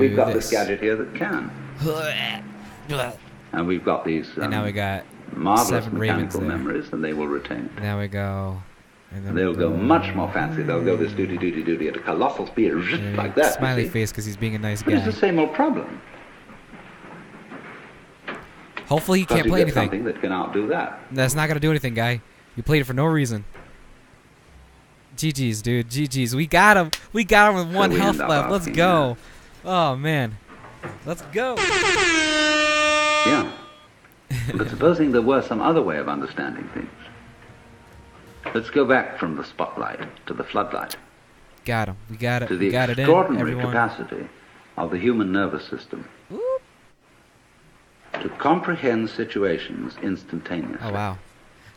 we've got this. this gadget here that can. And we've got these and now we got marvelous 7 ravens mechanical there. memories, and they will retain it. Now we go. And then They'll go much more fancy. They'll go this duty at a colossal speed, like that. Smiley face because he's being a nice but guy. it's the same old problem. Hopefully he can't play anything. Something that can outdo that. That's not gonna do anything, guy. You played it for no reason. GG's, dude. GG's. We got him. We got him with 1 health left. Let's go. Oh man. Let's go. Yeah. But supposing there were some other way of understanding things. Let's go back from the spotlight to the floodlight. Got him. We got it. To the we got it in, extraordinary everyone. capacity of the human nervous system to comprehend situations instantaneously. Oh wow.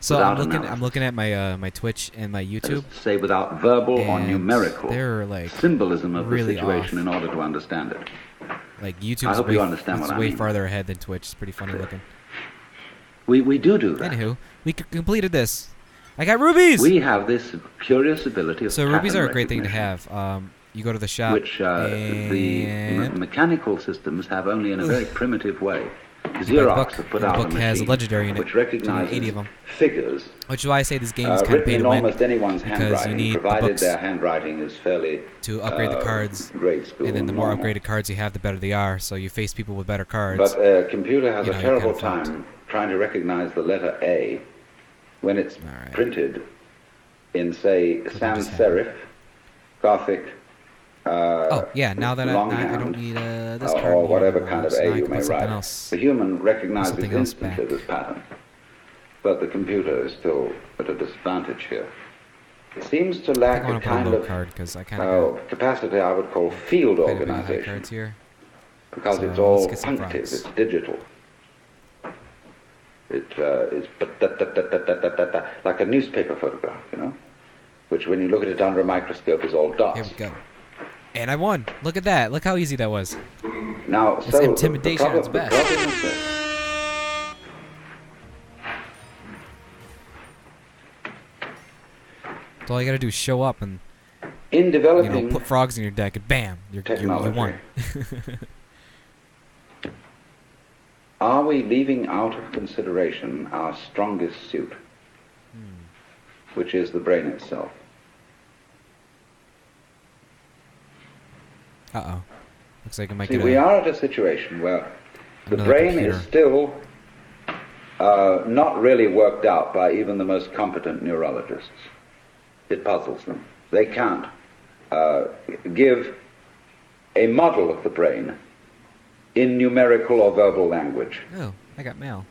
So I'm looking at my my Twitch and my YouTube. Say without verbal or numerical like symbolism of really the situation off. in order to understand it. Like YouTube's I hope you understand what I way mean. farther ahead than Twitch. It's pretty funny looking. We do that. Anywho, we completed this. I got rubies. We have this curious ability of so rubies are a great thing to have. You go to the shop, which the mechanical systems have only in a very primitive way. Xerox have put out a machine has a legendary in it, which recognizes 80 of them. Figures, which is why I say this game is kind of pay written to in win. almost anyone's Because handwriting, you need provided the books their handwriting is fairly to upgrade the cards, grade school and then the more normal. upgraded cards you have, the better they are. So you face people with better cards. But a computer has a terrible kind of time trying to recognize the letter A when it's printed in, say, sans serif, Gothic. Oh yeah, now that I don't need this card or whatever anymore, kind of so now A I you can may put something write. else. The human recognizes something else instantly back. this pattern, but the computer is still at a disadvantage here. It seems to lack I a kind of card I kind of capacity I would call field organization, cards here. because So it's all let's get some punctive, frogs. it's digital. It is like a newspaper photograph, you know, which when you look at it under a microscope is all dots. Here we go. And I won. Look at that. Look how easy that was. Now, It's so intimidation at its best. The problem is this. So all you gotta do is show up and In developing put frogs in your deck and bam, you won. Are we leaving out of consideration our strongest suit, which is the brain itself? Uh-oh. Looks like I might See, get we are at a situation where the another brain computer. is still not really worked out by even the most competent neurologists. It puzzles them. They can't give a model of the brain in numerical or verbal language. Oh, I got mail.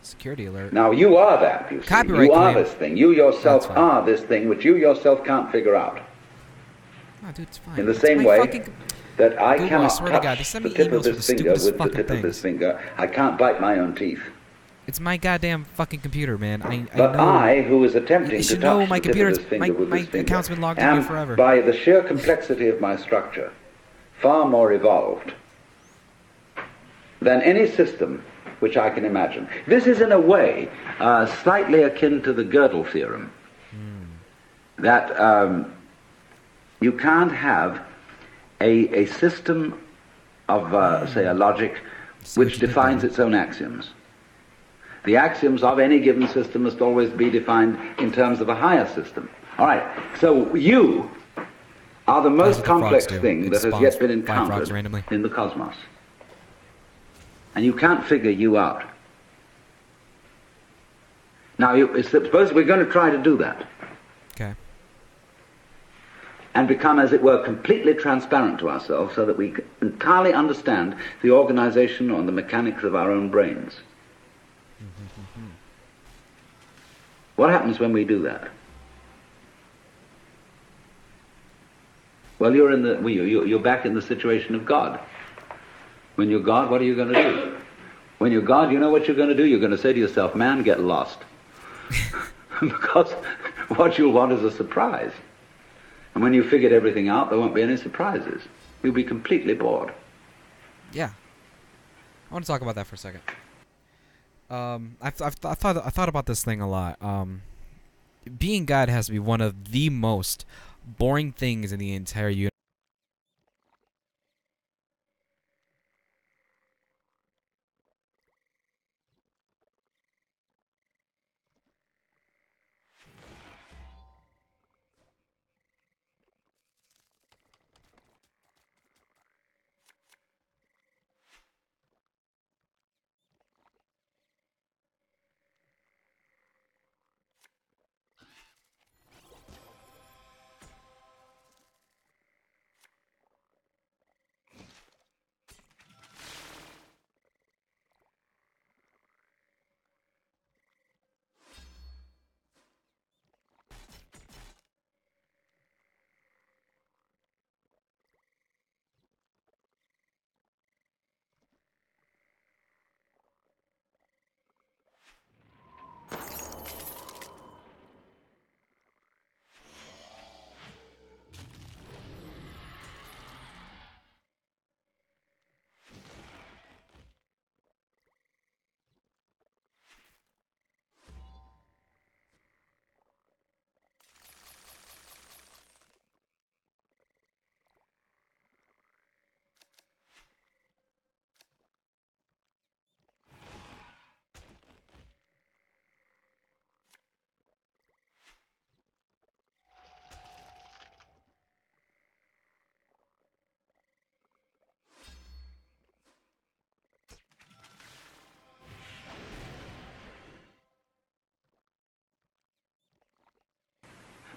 Security alert. Now, you are that, you see. Copyright You are claim. this thing. You yourself That's fine. are this thing which you yourself can't figure out. Oh, dude, it's fine. In the It's same my way fucking that I Google, I cannot swear to God, they touch send the me tip of emails for this the finger stupidest with the fucking tip of this things. finger. I can't bite my own teeth. It's my goddamn fucking computer, man. But know. I, who is attempting You to should touch know my the tip computer. of this finger with My this finger, account's been logged in am, here forever. by the sheer complexity of my structure, far more evolved than any system which I can imagine. This is, in a way, slightly akin to the Gödel theorem, that you can't have a system of, say, a logic which defines its own axioms. The axioms of any given system must always be defined in terms of a higher system. All right, so you are the most complex thing that has yet been encountered in the cosmos. And you can't figure you out. Now, suppose we're going to try to do that. Okay. And become, as it were, completely transparent to ourselves so that we entirely understand the organization or the mechanics of our own brains. What happens when we do that? Well, you're back in the situation of God. When you're God, what are you going to do? When you're God, you know what you're going to do? You're going to say to yourself, man, get lost. Because what you'll want is a surprise. And when you've figured everything out, there won't be any surprises. You'll be completely bored. Yeah. I want to talk about that for a second. I thought about this thing a lot. Being God has to be one of the most boring things in the entire universe.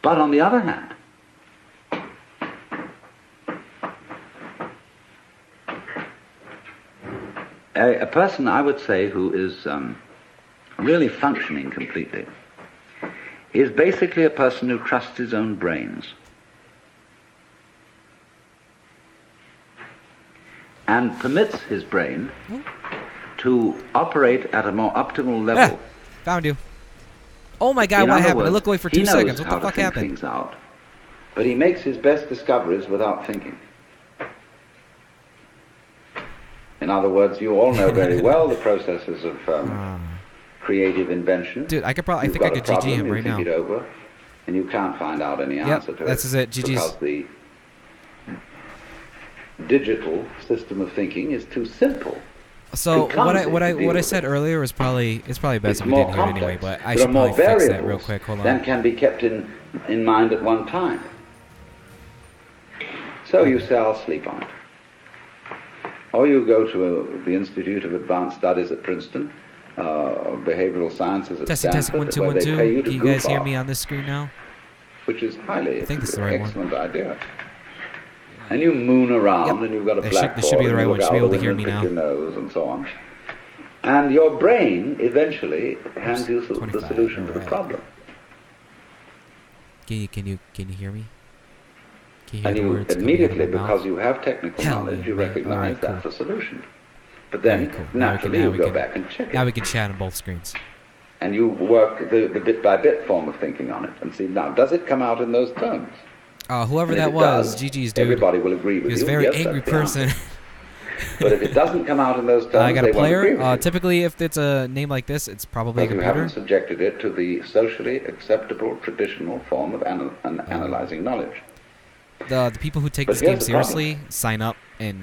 But on the other hand, a person, I would say, who is really functioning completely is basically a person who trusts his own brains and permits his brain to operate at a more optimal level. Found you. Oh my God, what happened? I looked away for 2 seconds. What the fuck happened? Things out, but he makes his best discoveries without thinking. In other words, you all know very well the processes of creative invention. Dude, I think I could GG him right now. You think it over, and you can't find out any answer to it. That's it. GG's. Because the digital system of thinking is too simple. So what I said earlier was probably best if we didn't hear it anyway, but I should probably fix that real quick. Hold on. Than can be kept in mind at one time. So you say, I'll sleep on it. Or you go to the Institute of Advanced Studies at Princeton, Behavioral Sciences at Testing, Stanford, 1 2 1 2. Can you guys hear me on this screen now? Which is highly I think this is the right excellent idea. And you moon around, and you've got a blackboard. This should be the right one. You should be able to hear me now. Your nose and so on. And your brain eventually hands you the solution to the problem. Can you hear me? And you immediately, because you have technical knowledge, you recognize that's the solution. But then, naturally, you go back and check it. Now we can chat on both screens. And you work the bit-by-bit form of thinking on it and see, now, does it come out in those terms? Whoever that was, GG's dude. Everybody will agree with you. He was a very angry person. But if it doesn't come out in those terms, I got a player. Won't Typically, if it's a name like this, it's probably a computer. You haven't subjected it to the socially acceptable, traditional form of analyzing knowledge. The people who take this game seriously sign up and,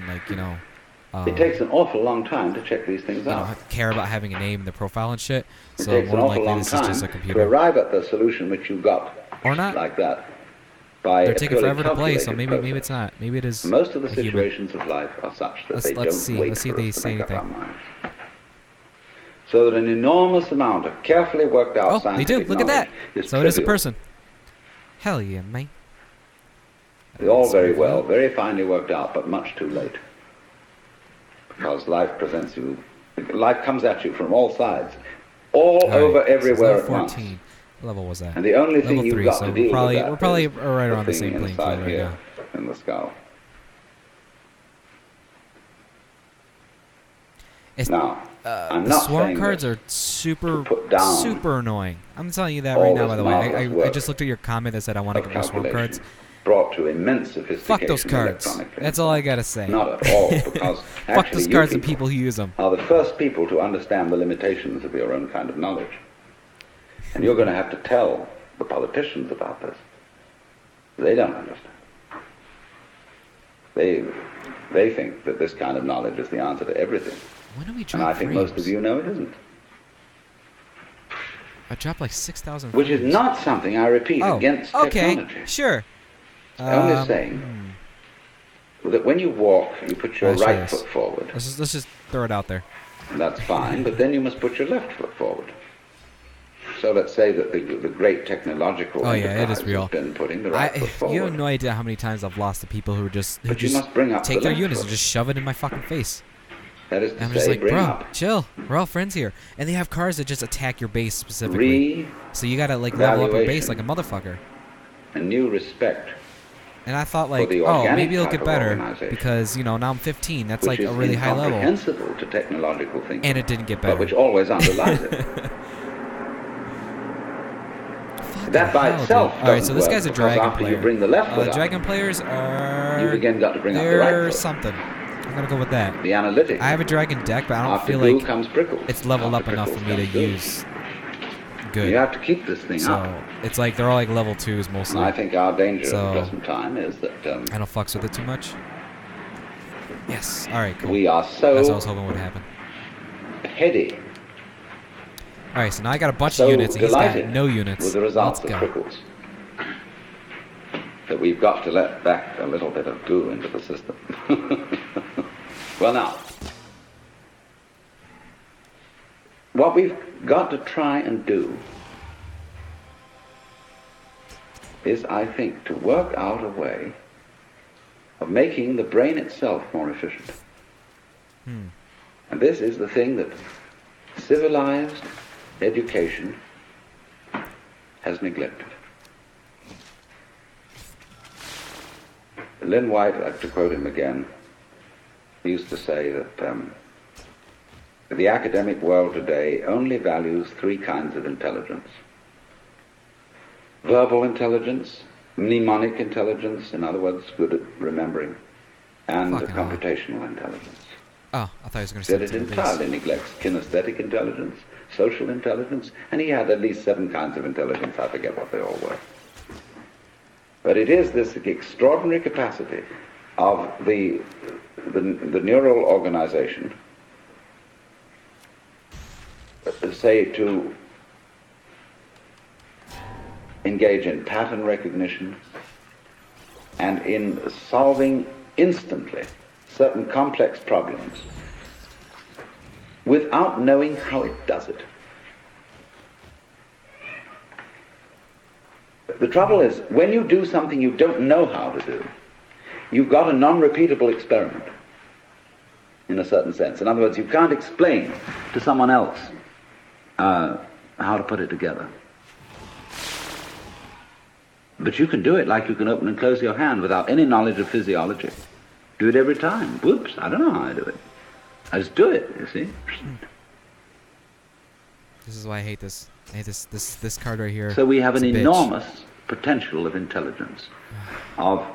it takes an awful long time to check these things out. Care about having a name in the profile and shit. It So takes more an likely awful long this is just a time computer. to arrive at the solution which you got. Or not. Like that. By They're taking forever to play, so maybe it's not. Maybe it is. Most of the situations of life are such that they don't wait Let's see if they say anything. So that an enormous amount of carefully worked out scientific they do. Look at that. Is so it is a person. Hell yeah, mate. It's all very well, very finely worked out, but much too late. Because life comes at you from all sides, all over, everywhere at once. What level was that? And the only thing you've 3, got to deal with that we're probably right around the same playing field right now. In the skull. Now, I'm the not swarm saying cards are super annoying. I'm telling you that all right now, by the way. marvelous I just looked at your comment that said I want to get more swarm cards. Brought to immense sophistication. Fuck those cards. That's all I gotta say. Not at all, because fuck those cards and people who use them. Are the first people to understand the limitations of your own kind of knowledge. And you're going to have to tell the politicians about this. They don't understand. They think that this kind of knowledge is the answer to everything. When do we drop And I think most of you know it isn't. I dropped like 6,000 Which is not something, I repeat, against technology. Okay, sure. I'm only saying that when you walk, you put your right foot forward. Let's just throw it out there. And that's fine, but then you must put your left foot forward. So let's say that the great technological enterprise has been putting the right foot forward. You have no idea how many times I've lost to people who just you must bring up take the their units foot. and just shove it in my fucking face. That is to and I'm say, just like, bring bro, up. Chill. We're all friends here. And they have cars that just attack your base specifically. So you gotta level up your base like a motherfucker. And new respect. And I thought maybe it'll get better because now I'm 15. That's like a really high level. Incomprehensible to technological thinking. And it didn't get better. But which always underlies it. That by itself. All right, so this guy's a dragon player. You bring the left foot dragon players are. You've again got to bring up the right foot. Something. I'm gonna go with that. The analytics. I have a dragon deck, but I don't feel like it's leveled up enough for me to use. Good. You have to keep this thing up. So it's like they're all like level 2s mostly. And I think our danger at the present time is that I don't fucks with it too much. Yes. All right. Cool. We are so. That's what I was hoping would happen. Heady. All right. So now I got a bunch of units, and he's got no units. With the results of Crickles. That we've got to let back a little bit of goo into the system. Well, now, what we've got to try and do is, I think, to work out a way of making the brain itself more efficient. And this is the thing that civilized education has neglected. Lynn White, I'd like to quote him again, used to say that the academic world today only values three kinds of intelligence: verbal intelligence, mnemonic intelligence, in other words, good at remembering, and computational intelligence. Oh, I thought he was going to say that it entirely neglects kinesthetic intelligence, social intelligence, and he had at least 7 kinds of intelligence. I forget what they all were. But it is this extraordinary capacity of the neural organization, say, to engage in pattern recognition and in solving instantly certain complex problems without knowing how it does it. The trouble is, when you do something you don't know how to do, you've got a non-repeatable experiment, in a certain sense. In other words, you can't explain to someone else how to put it together. But you can do it like you can open and close your hand without any knowledge of physiology. Do it every time. Whoops, I don't know how I do it. I just do it, you see. This is why I hate this. I hate this card right here. So we have an enormous potential of intelligence, of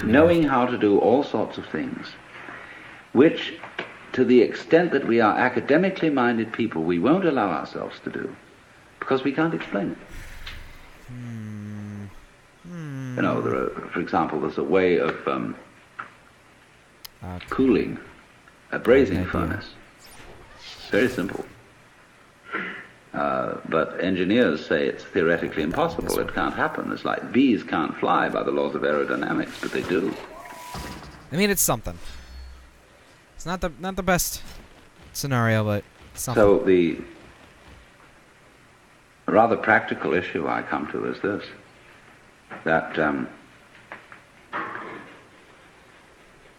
knowing how to do all sorts of things, which, to the extent that we are academically minded people, we won't allow ourselves to do, because we can't explain it. You know, there are, for example, there's a way of cooling a brazing furnace. It's very simple. But engineers say it's theoretically impossible. It can't happen. It's like bees can't fly by the laws of aerodynamics, but they do. I mean, it's something. It's not the best scenario, but something. So the rather practical issue I come to is this: that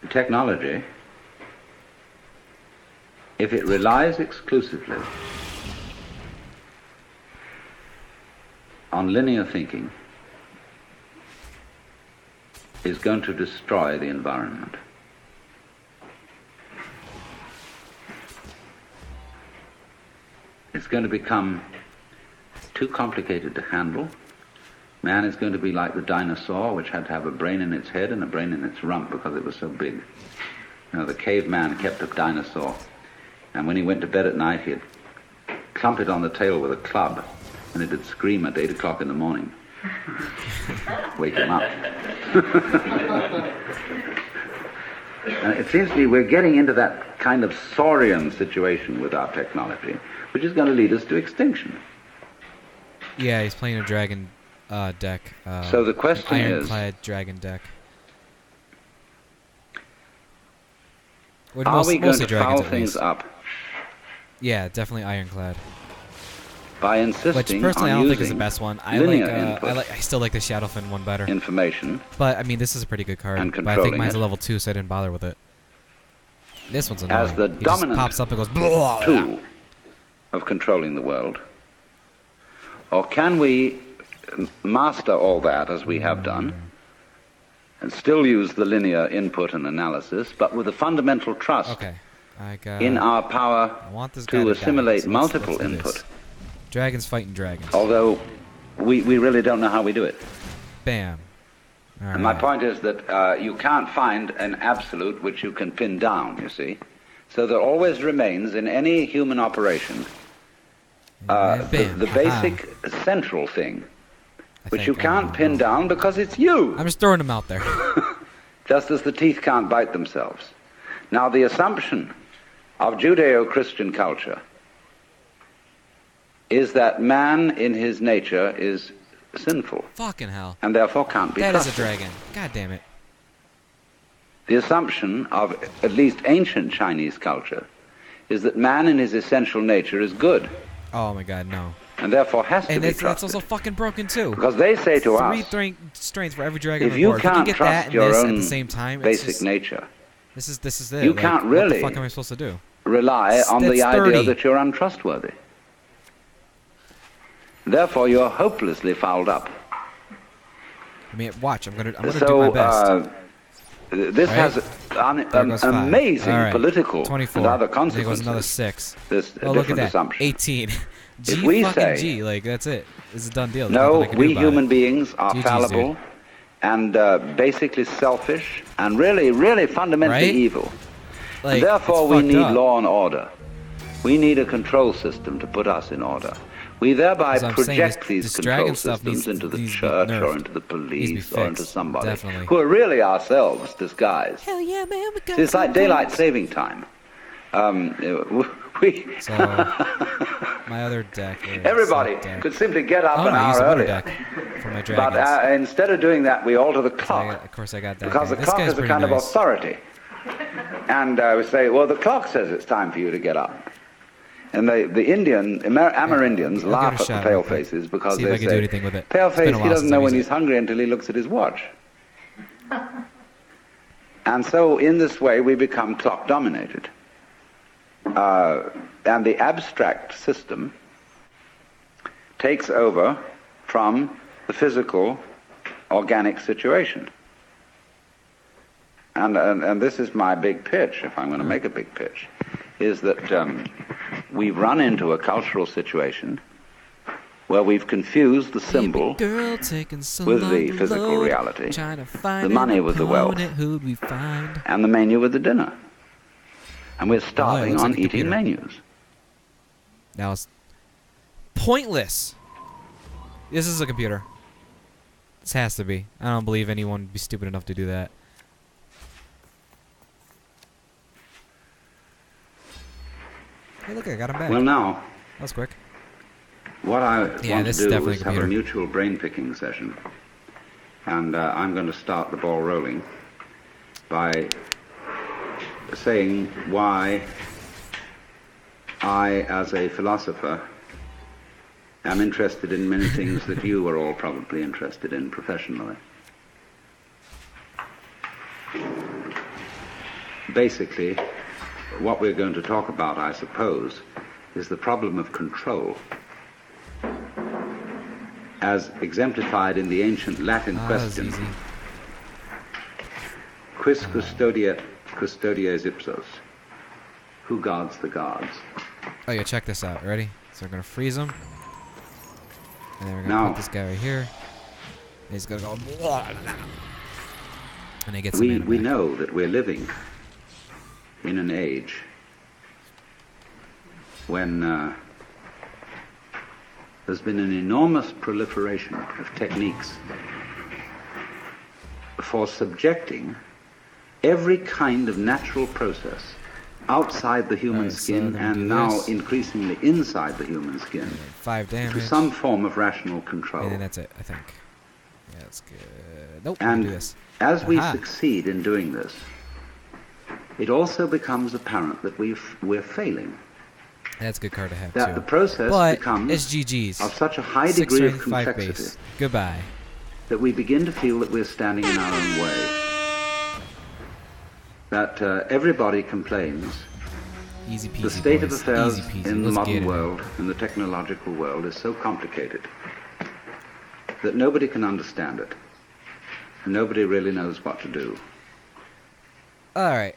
technology, if it relies exclusively on linear thinking, is going to destroy the environment. It's going to become too complicated to handle. Man is going to be like the dinosaur, which had to have a brain in its head and a brain in its rump because it was so big. You know, the caveman kept a dinosaur, and when he went to bed at night, he'd clump it on the tail with a club, and it'd scream at 8 o'clock in the morning. Wake him up. And it seems to me we're getting into that kind of saurian situation with our technology, which is going to lead us to extinction. Yeah, he's playing a dragon deck. So the question is... Ironclad dragon deck. Are we going to foul things up? Yeah, definitely ironclad. By insisting Which personally on I don't think using is the best one. I still like the Shadowfin one better. Information. But I mean, this is a pretty good card. But I think mine's a level 2, so I didn't bother with it. This one's annoying. As the he dominant just pops up and goes blah, tool of controlling the world. Or can we master all that as we have done and still use the linear input and analysis, but with a fundamental trust in our power to assimilate multiple input? Dragons fighting dragons. Although we really don't know how we do it. Bam. All right. And my point is that you can't find an absolute which you can pin down, you see. So there always remains in any human operation the basic central thing, which you can't pin down because it's you. I'm just throwing them out there. Just as the teeth can't bite themselves. Now the assumption of Judeo-Christian culture is that man in his nature is sinful. Fucking hell. And therefore can't be trusted. That is a dragon. God damn it. The assumption of at least ancient Chinese culture is that man in his essential nature is good. Oh my god, no. and therefore has to and be that's trusted. also fucking broken too. Because they say to us, strength for every dragon if on you board. If you can can't get trust that and your this own at the same time, it's basic just, nature, this is it. you Like, can't what really the fuck am I supposed to do? rely on That's the idea 30. that you're untrustworthy. Therefore, you're hopelessly fouled up. I mean, watch. I'm gonna do my So best. this Right? has There goes 5. amazing All right. political 24. and other There goes another consequences. 6. This Oh, look at different that. assumption. 18. G If we fucking say, G. Like, that's it. It's a done deal. There's no, nothing I can do we about human it. beings are GG's, fallible dude. and basically selfish and really, really fundamentally Right? evil. Like, And therefore, it's we fucked need up. law and order. We need a control system to put us in order. We thereby As I'm saying, project these this control dragon stuff systems into the needs to be church or nerfed. into the Needs to be police or into fixed. somebody Definitely. who are really ourselves disguised. Hell yeah, man. We got See, it's like some daylight rules. saving time. So, my other deck is Everybody that deck. could simply get up Oh, an no, I use hour a winter earlier. deck for my But dragons. instead of doing that, we alter the So clock. of course, I got that Because guy. the This clock guy's is a pretty kind of nice. authority. And we say, well, the clock says it's time for you to get up. And the Amerindians I'll laugh give it a at the shot real quick. palefaces because See if they I can do say, anything with it. It's paleface, been a he while doesn't since know I've when used he's hungry until he looks at his watch. And so in this way we become clock dominated. And the abstract system takes over from the physical, organic situation. And this is my big pitch, if I'm going to make a big pitch, is that we've run into a cultural situation where we've confused the symbol Girl taking so with long the to physical load, reality, trying to find the money an with the wealth, opponent, who'd we find? and the menu with the dinner. And we're starving looks on like a eating computer. menus. Now it's pointless. This is a computer. This has to be. I don't believe anyone would be stupid enough to do that. Hey, look, I got him back. Well, now, That was quick. what I Yeah, want this to is do definitely is a have a computer. mutual brain-picking session. And I'm going to start the ball rolling by saying why I, as a philosopher, am interested in many things that you are all probably interested in professionally. Basically, what we're going to talk about, I suppose, is the problem of control, as exemplified in the ancient Latin That was question, easy. quis custodies ipsos? Who guards the guards? Oh yeah, check this out. Ready? So we're gonna freeze him, and then we're gonna Now- put this guy right here. And he's gonna go, and he gets We some mana back. know that we're living in an age when there's been an enormous proliferation of techniques for subjecting every kind of natural process outside the human Alright, so skin then we do and now this. increasingly inside the human skin 5 to damage. some form of rational control. And then that's it, I think. Yeah, that's good. Nope, we'll And do this. as we Aha. succeed in doing this, it also becomes apparent that we're failing. That's a good card to have That too. the process But becomes it's GG's. of such a high 6 degree of strength, 5 complexity base. Goodbye. that we begin to feel that we're standing in our own way. That everybody complains. Easy peasy, The state boys. of affairs Easy peasy. in the Let's get modern it. world, in the technological world, is so complicated that nobody can understand it. And nobody really knows what to do. Alright.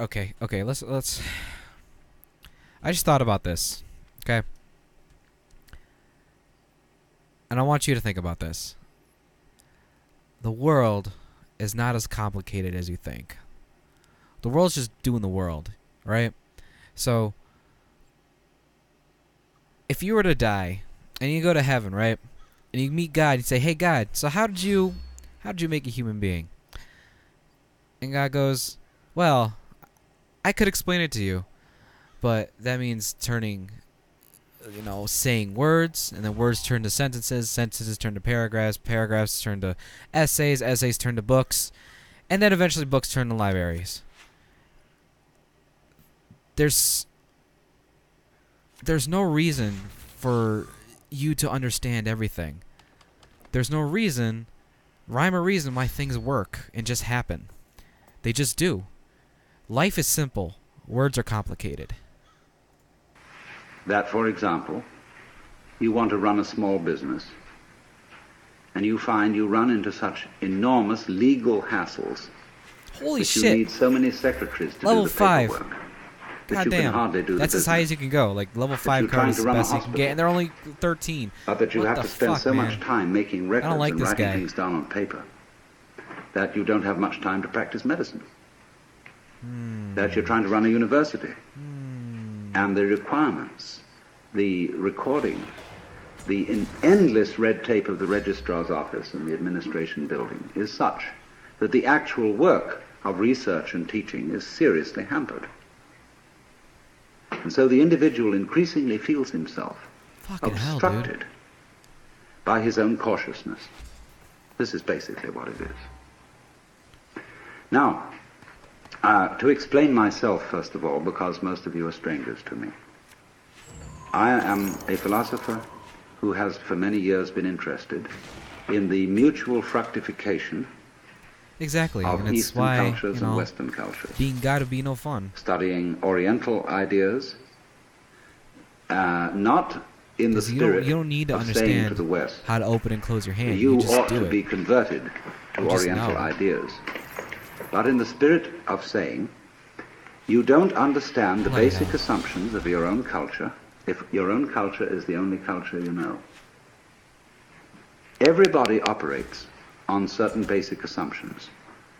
Okay, let's I just thought about this. Okay? And I want you to think about this. The world is not as complicated as you think. The world's just doing the world, right? So if you were to die and you go to heaven, right? And you meet God, you say, "Hey God, so how did you make a human being?" And God goes, "Well, I could explain it to you, but that means turning, saying words, and then words turn to sentences, sentences turn to paragraphs, paragraphs turn to essays, essays turn to books, and then eventually books turn to libraries." There's no reason for you to understand everything. There's no rhyme or reason why things work and just happen. They just do. Life is simple. Words are complicated. That, for example, you want to run a small business, and you find you run into such enormous legal hassles Holy that shit. you need so many secretaries to Level do the 5. paperwork. God You can damn. hardly do That's the as high business. as you can go. Like level 5 you're card trying is to the run a best you can hospital. get, and they're only 13. But that you What have the to spend fuck, so man? much time making records like and this writing guy. things down on paper that you don't have much time to practice medicine. That you're trying to run a university. And the requirements, the recording, the endless red tape of the registrar's office and the administration building is such that the actual work of research and teaching is seriously hampered. And so the individual increasingly feels himself Fucking hell, obstructed dude. by his own cautiousness. This is basically what it is. Now, to explain myself, first of all, because most of you are strangers to me, I am a philosopher who has for many years been interested in the mutual fructification Exactly. of And it's Eastern why, cultures you know, and Western cultures, being gotta be no fun. studying Oriental ideas, not in the 'Cause spirit you don't need to of saying to understand the West, how to open and close your hand. you You just ought do to it. be converted to You just Oriental know. ideas, but in the spirit of saying, you don't understand the Bloody basic hell. assumptions of your own culture if your own culture is the only culture you know. Everybody operates on certain basic assumptions,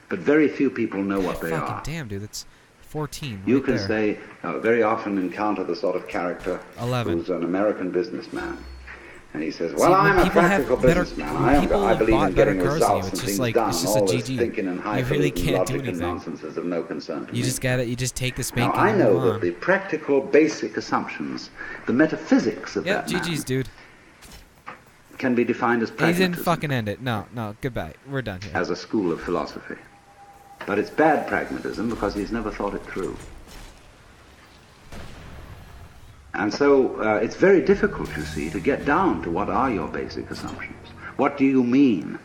but very few people know what they Fucking are. damn, dude. That's 14. You right can there. say, very often encounter the sort of character 11. who's an American businessman. And he says, See, well, when I'm a people have practical better- businessman. when people I believe bought in better getting cars than you, results it's and just things like- done. it's just a All this GG. thinking and You really highfalutin can't do logic and anything. nonsense is of no concern to You me. just got it. You just take the Now, spanking I and know move that on. the practical basic assumptions, the metaphysics of Yep, that man, GG's, dude. can be defined as And he didn't pragmatism, fucking end it. No, goodbye. We're done here. as a school of philosophy. But it's bad pragmatism because he's never thought it through. And so it's very difficult, you see, to get down to what are your basic assumptions. What do you mean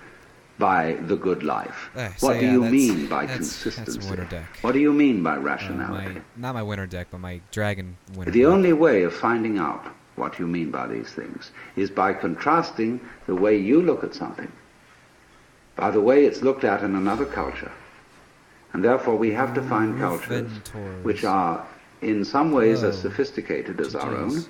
by the good life? What do you mean by consistency? That's winter deck. What do you mean by rationality? Not my winter deck, but my dragon winter The deck. only way of finding out what you mean by these things is by contrasting the way you look at something by the way it's looked at in another culture. And therefore we have to find cultures which are in some ways as sophisticated as our own,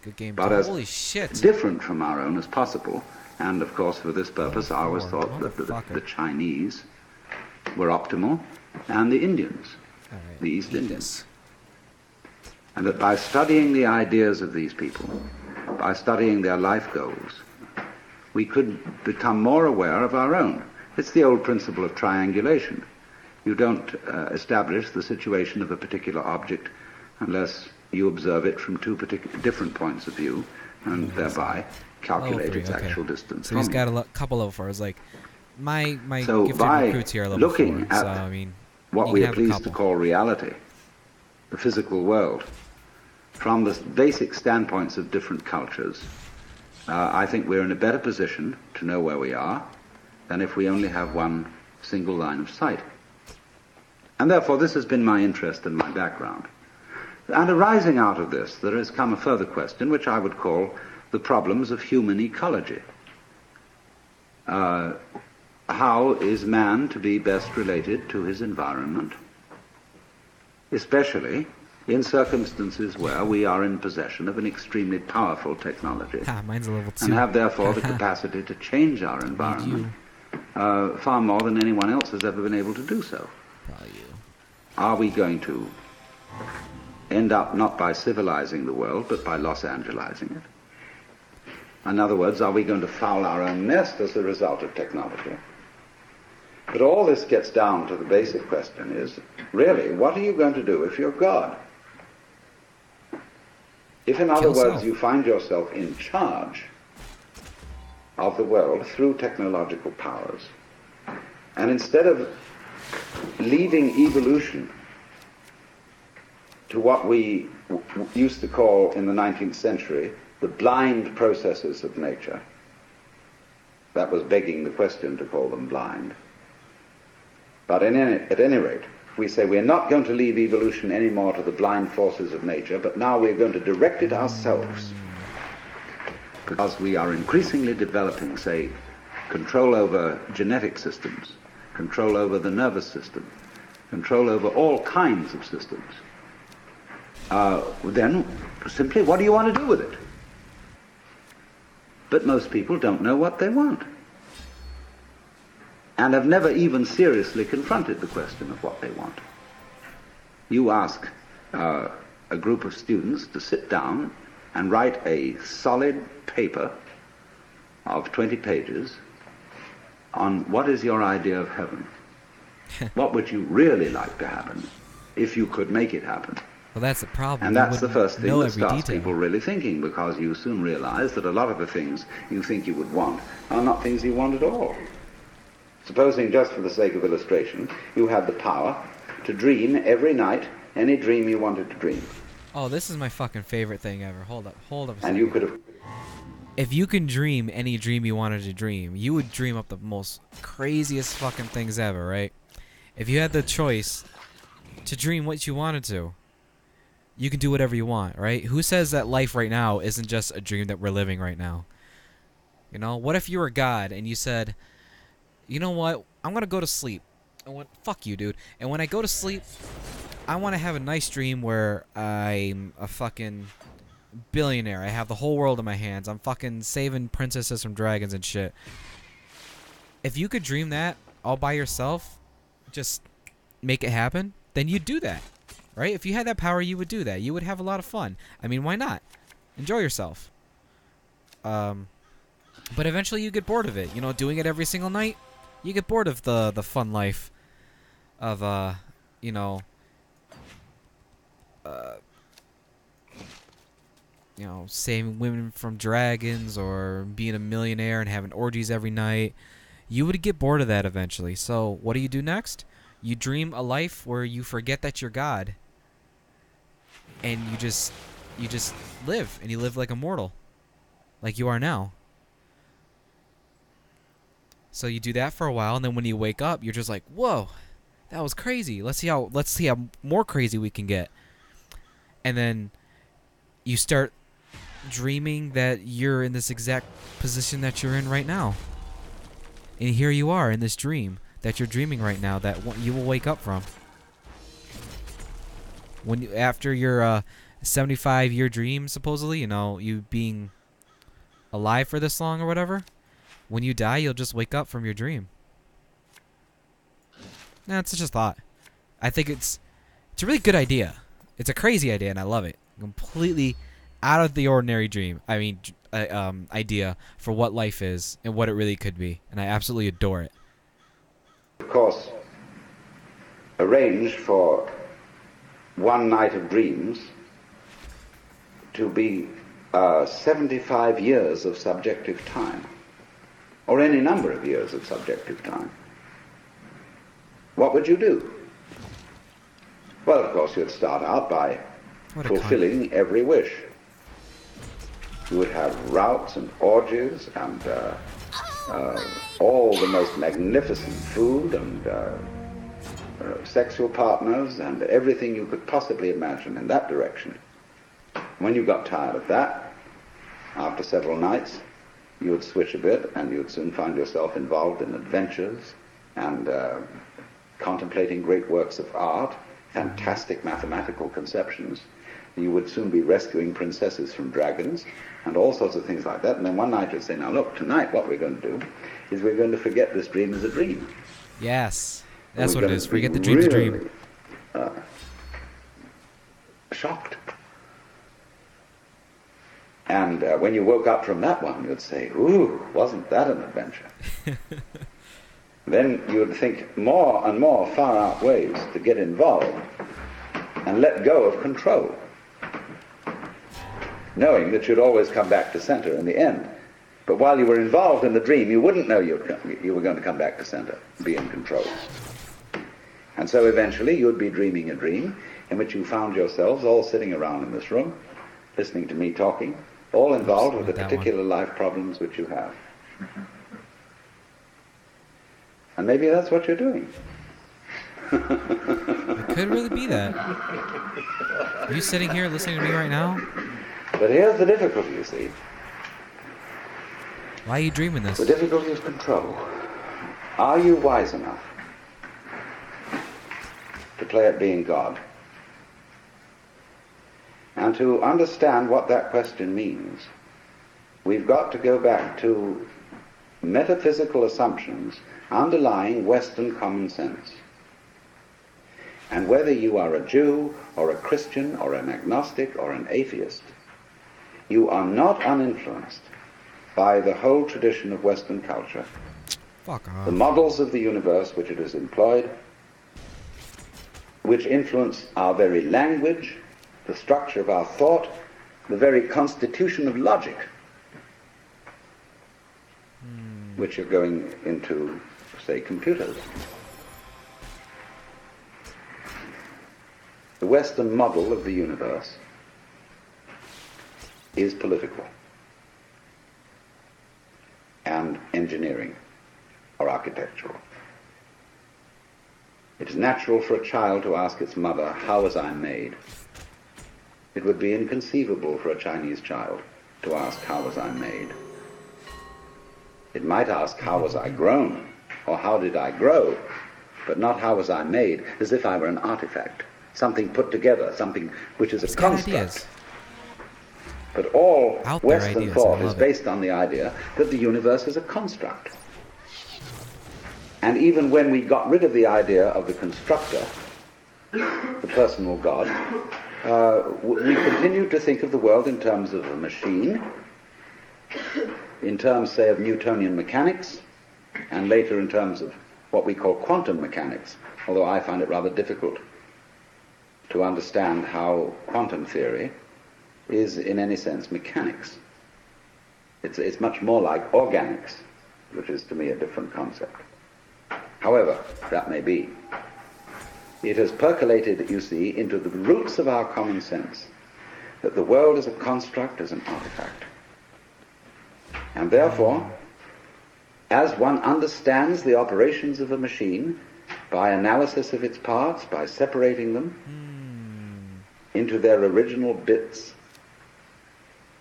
Good game. but as Holy shit. different from our own as possible. And of course, for this purpose, I always thought that the Chinese were optimal, and the Indians, Alright, the East eat Indians. this. And that by studying the ideas of these people, by studying their life goals, we could become more aware of our own. It's the old principle of triangulation. You don't establish the situation of a particular object unless you observe it from two different points of view, and thereby calculate its actual distance. So he's got a couple level 4s. Like my So gifted by recruits here are level 4. looking at So I mean, what you we can are have a pleased to couple. call reality, the physical world, from the basic standpoints of different cultures, I think we're in a better position to know where we are than if we only have one single line of sight. And therefore this has been my interest and my background. And arising out of this, there has come a further question, which I would call the problems of human ecology. How is man to be best related to his environment, especially in circumstances where we are in possession of an extremely powerful technology Mine's a level 2. and have therefore the capacity to change our environment far more than anyone else has ever been able to do so? Probably you. Are we going to end up not by civilizing the world, but by Los Angelizing it? In other words, are we going to foul our own nest as a result of technology? But all this gets down to the basic question is, really, what are you going to do if you're God? If, in other words, you find yourself in charge of the world through technological powers, and instead of leaving evolution to what we used to call in the 19th century the blind processes of nature. That was begging the question to call them blind. But at any rate, we say we're not going to leave evolution anymore to the blind forces of nature, but now we're going to direct it ourselves. Because we are increasingly developing, say, control over genetic systems, control over the nervous system, control over all kinds of systems. Then, simply, what do you want to do with it? But most people don't know what they want, and have never even seriously confronted the question of what they want. You ask a group of students to sit down and write a solid paper of 20 pages on what is your idea of heaven. What would you really like to happen if you could make it happen? Well, that's the problem. And that's the first thing that starts people really thinking, because you soon realize that a lot of the things you think you would want are not things you want at all. Supposing, just for the sake of illustration, you had the power to dream every night any dream you wanted to dream. Oh, this is my fucking favorite thing ever. Hold up a second. And you could have... If you can dream any dream you wanted to dream, you would dream up the most craziest fucking things ever, right? If you had the choice to dream what you wanted to, you can do whatever you want, right? Who says that life right now isn't just a dream that we're living right now? You know, what if you were God and you said, you know what, I'm gonna go to sleep. Fuck you, dude. And when I go to sleep, I want to have a nice dream where I'm a fucking billionaire. I have the whole world in my hands. I'm fucking saving princesses from dragons and shit. If you could dream that all by yourself, just make it happen, then you'd do that, right? If you had that power, you would do that. You would have a lot of fun. I mean, why not? Enjoy yourself. But eventually you get bored of it. You know, doing it every single night, you get bored of the fun life of, you know, saving women from dragons or being a millionaire and having orgies every night. You would get bored of that eventually. So what do you do next? You dream a life where you forget that you're God, and you just live, and you live like a mortal, like you are now. So you do that for a while, and then when you wake up, you're just like, whoa, that was crazy. Let's see how more crazy we can get. And then you start dreaming that you're in this exact position that you're in right now. And here you are in this dream that you're dreaming right now that you will wake up from. After your 75-year dream, supposedly, you know, you being alive for this long or whatever, when you die, you'll just wake up from your dream. Nah, it's just a thought. I think it's a really good idea. It's a crazy idea, and I love it. Completely out of the ordinary dream. I mean, idea for what life is and what it really could be, and I absolutely adore it. Of course, arranged for one night of dreams to be 75 years of subjective time, or any number of years of subjective time. What would you do? Well, of course, you'd start out by fulfilling every wish. You would have routs and orgies and all the most magnificent food and sexual partners and everything you could possibly imagine in that direction. When you got tired of that, after several nights, you would switch a bit, and you would soon find yourself involved in adventures and contemplating great works of art, fantastic mathematical conceptions. You would soon be rescuing princesses from dragons and all sorts of things like that. And then one night you'd say, now look, tonight what we're going to do is we're going to forget this dream as a dream. Yes, that's what it is. Forget the dream as a dream. Shocked. And when you woke up from that one, you'd say, ooh, wasn't that an adventure? Then you would think more and more far-out ways to get involved and let go of control, knowing that you'd always come back to center in the end. But while you were involved in the dream, you wouldn't know you were going to come back to center, be in control. And so eventually you'd be dreaming a dream in which you found yourselves all sitting around in this room, listening to me talking, all involved Oops, with the not that particular life problems which you have. And maybe that's what you're doing. It could really be that. Are you sitting here listening to me right now? But here's the difficulty, you see. Why are you dreaming this? The difficulty is control. Are you wise enough to play at being God? And to understand what that question means, we've got to go back to metaphysical assumptions underlying Western common sense. And whether you are a Jew or a Christian or an agnostic or an atheist, you are not uninfluenced by the whole tradition of Western culture, Fuck off. the models of the universe which it has employed, which influence our very language, the structure of our thought, the very constitution of logic, which are going into, say, computers. The Western model of the universe is political and engineering or architectural. It is natural for a child to ask its mother, "How was I made?" It would be inconceivable for a Chinese child to ask, "How was I made?" It might ask, "How was I grown?" or "How did I grow?" but not "How was I made?" as if I were an artifact, something put together, something which is a construct. Ideas. But all Out there Western ideas, thought I is love it. based on the idea that the universe is a construct. And even when we got rid of the idea of the constructor, the personal God, we continued to think of the world in terms of a machine, in terms, say, of Newtonian mechanics, and later in terms of what we call quantum mechanics, although I find it rather difficult to understand how quantum theory is in any sense mechanics. It's much more like organics, which is to me a different concept. However, that may be. It has percolated, you see, into the roots of our common sense that the world is a construct, is an artifact. And therefore, as one understands the operations of a machine by analysis of its parts, by separating them into their original bits,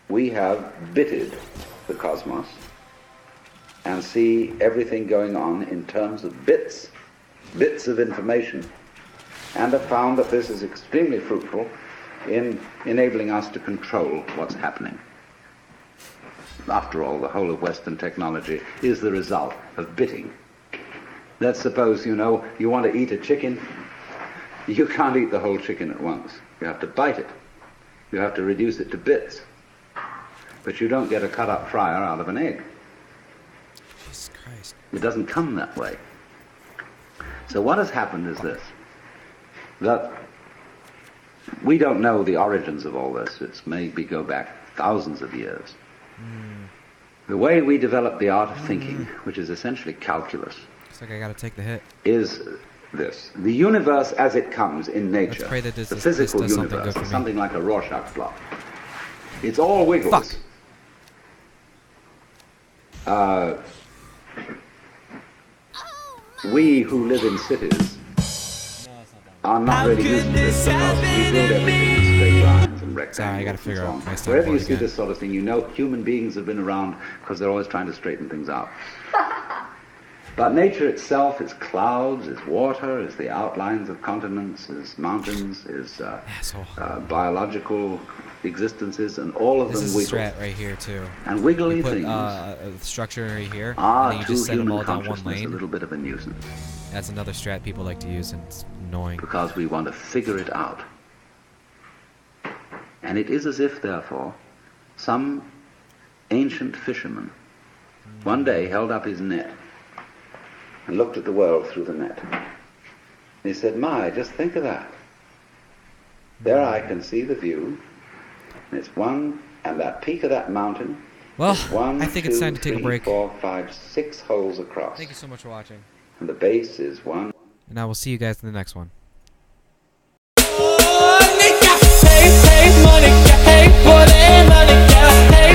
we have bitted the cosmos and see everything going on in terms of bits of information, and have found that this is extremely fruitful in enabling us to control what's happening. After all, the whole of Western technology is the result of bitting. Let's suppose, you want to eat a chicken. You can't eat the whole chicken at once. You have to bite it. You have to reduce it to bits. But you don't get a cut-up fryer out of an egg. Jesus Christ. It doesn't come that way. So what has happened is this, that we don't know the origins of all this. It's maybe go back thousands of years. The way we develop the art of thinking, which is essentially calculus, Looks like I gotta take the hit. is this. The universe as it comes in nature, Let's pray that the this physical does something universe, good for is me. something like a Rorschach blot. It's all wiggles. Fuck. We who live in cities are not really used to this because we build everything in straight lines and rectangles. Sorry, I gotta figure and out so my on. storyboard Wherever you see again. this sort of thing, human beings have been around because they're always trying to straighten things out. But nature itself is clouds, is water, is the outlines of continents, is mountains, is biological existences, and all of This them is a wiggle. strat right here too. And wiggly You put things a structure right here, are and then you to just send them human all down one consciousness a lane. little bit of a nuisance, That's another strat people like to use, and it's annoying. because we want to figure it out. And it is as if, therefore, some ancient fisherman one day held up his net and looked at the world through the net. And he said, "My, just think of that. There I can see the view, and it's one, and that peak of that mountain Well, is one, I think it's time to take a 2, break. 3, 4, 5, 6 holes across. Thank you so much for watching. And the base is one. And I will see you guys in the next one. Hey, money, hey, money, yeah. Hey,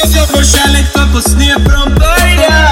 Jag ser vår kärlek står på sned från början.